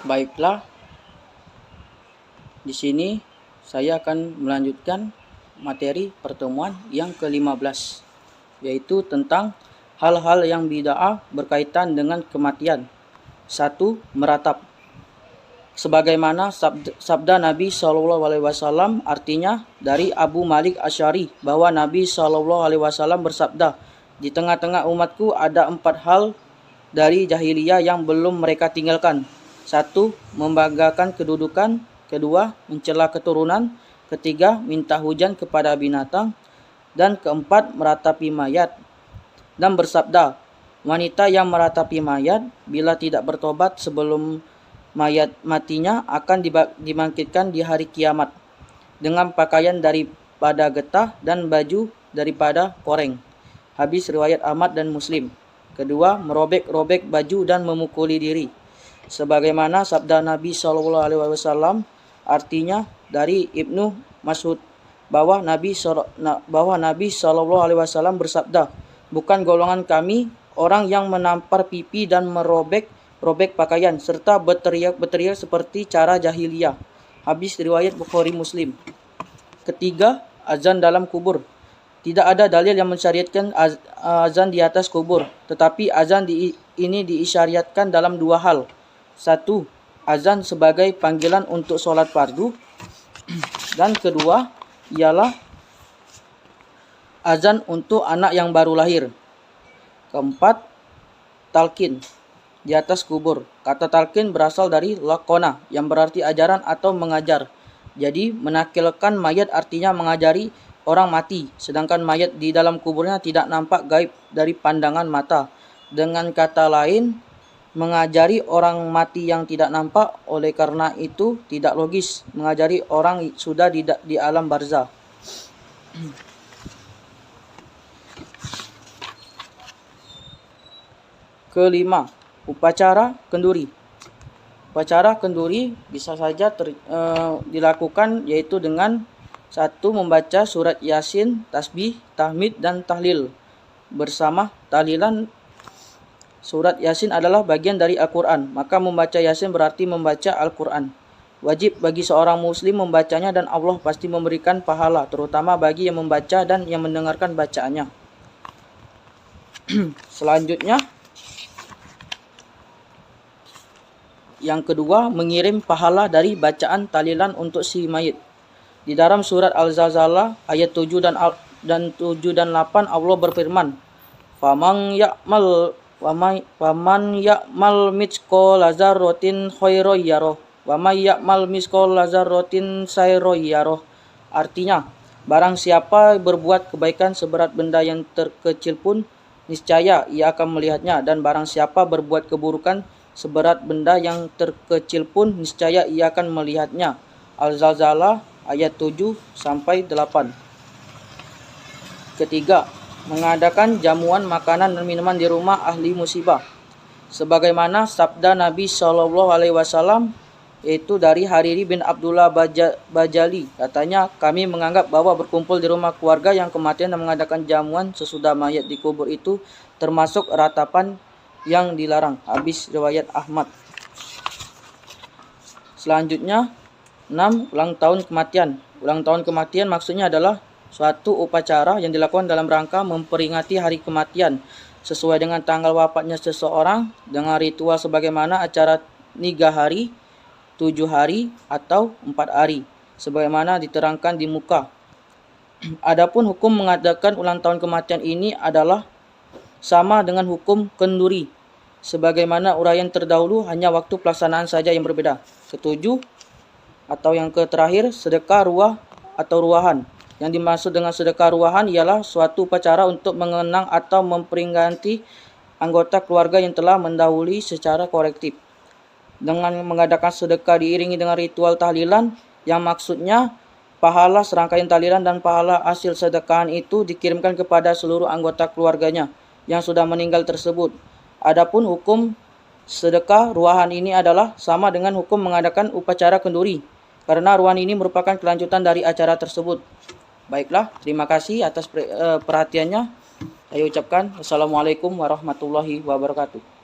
Baiklah, di sini saya akan melanjutkan materi pertemuan yang ke-15, yaitu tentang hal-hal yang bid'ah berkaitan dengan kematian. 1. Meratap. Sebagaimana sabda Nabi SAW, artinya dari Abu Malik Asy'ari bahwa Nabi SAW bersabda, di tengah-tengah umatku ada 4 hal dari jahiliyah yang belum mereka tinggalkan. 1. Membanggakan kedudukan. 2. Mencela keturunan. 3. Minta hujan kepada binatang. Dan 4. Meratapi mayat. Dan bersabda, wanita yang meratapi mayat bila tidak bertobat sebelum mayat matinya akan dibangkitkan di hari kiamat dengan pakaian daripada getah dan baju daripada koreng. Hadis riwayat Ahmad dan Muslim. Kedua, merobek-robek baju dan memukuli diri. Sebagaimana sabda Nabi SAW, artinya dari Ibnu Mas'ud bahwa Nabi SAW bersabda, bukan golongan kami orang yang menampar pipi dan merobek pakaian serta berteriak seperti cara jahiliyah. Hadis riwayat Bukhari Muslim. Ketiga, azan dalam kubur. Tidak ada dalil yang mensyariatkan azan di atas kubur, tetapi azan ini diisyariatkan dalam 2 hal. 1. Azan sebagai panggilan untuk sholat fardu. Dan kedua ialah azan untuk anak yang baru lahir. 4. Talqin di atas kubur. Kata talqin berasal dari laqona yang berarti ajaran atau mengajar. Jadi menakilkan mayat artinya mengajari orang mati, sedangkan mayat di dalam kuburnya tidak nampak gaib dari pandangan mata. Dengan kata lain, mengajari orang mati yang tidak nampak, oleh karena itu tidak logis mengajari orang sudah di alam barzah. Kelima, upacara kenduri. Upacara kenduri bisa saja dilakukan yaitu dengan 1. Membaca surat Yasin, tasbih, tahmid, dan tahlil bersama tahlilan. Surat Yasin adalah bagian dari Al-Quran, maka membaca Yasin berarti membaca Al-Quran. Wajib bagi seorang muslim membacanya dan Allah pasti memberikan pahala, terutama bagi yang membaca dan yang mendengarkan bacaannya. Selanjutnya, yang kedua, mengirim pahala dari bacaan tahlilan untuk si mayit. Di dalam surat Al-Zalzalah ayat 7 dan 8 Allah berfirman, Faman ya'mal mithqala dzarratin khairan yarah wa may ya'mal mithqala dzarratin syarran yarah. Artinya, barang siapa berbuat kebaikan seberat benda yang terkecil pun, niscaya ia akan melihatnya, dan barang siapa berbuat keburukan seberat benda yang terkecil pun, niscaya ia akan melihatnya. Al-Zalzalah ayat 7-8. Ketiga, mengadakan jamuan makanan dan minuman di rumah ahli musibah. Sebagaimana sabda Nabi SAW, yaitu dari Hariri bin Abdullah Bajali. Katanya, kami menganggap bahwa berkumpul di rumah keluarga yang kematian dan mengadakan jamuan sesudah mayat di kubur itu termasuk ratapan yang dilarang. Hadis riwayat Ahmad. Selanjutnya, 6. Ulang tahun kematian. Ulang tahun kematian maksudnya adalah suatu upacara yang dilakukan dalam rangka memperingati hari kematian sesuai dengan tanggal wafatnya seseorang dengan ritual sebagaimana acara 3 hari, 7 hari, atau 4 hari sebagaimana diterangkan di muka. Adapun hukum mengadakan ulang tahun kematian ini adalah sama dengan hukum kenduri. Sebagaimana uraian terdahulu, hanya waktu pelaksanaan saja yang berbeda. Ketujuh, atau yang terakhir, sedekah ruah atau ruahan. Yang dimaksud dengan sedekah ruahan ialah suatu upacara untuk mengenang atau memperingati anggota keluarga yang telah mendahului secara kolektif. Dengan mengadakan sedekah diiringi dengan ritual tahlilan, yang maksudnya pahala serangkaian tahlilan dan pahala hasil sedekahan itu dikirimkan kepada seluruh anggota keluarganya yang sudah meninggal tersebut. Adapun hukum sedekah ruahan ini adalah sama dengan hukum mengadakan upacara kenduri, karena ruahan ini merupakan kelanjutan dari acara tersebut. Baiklah, terima kasih atas perhatiannya. Saya ucapkan Assalamualaikum warahmatullahi wabarakatuh.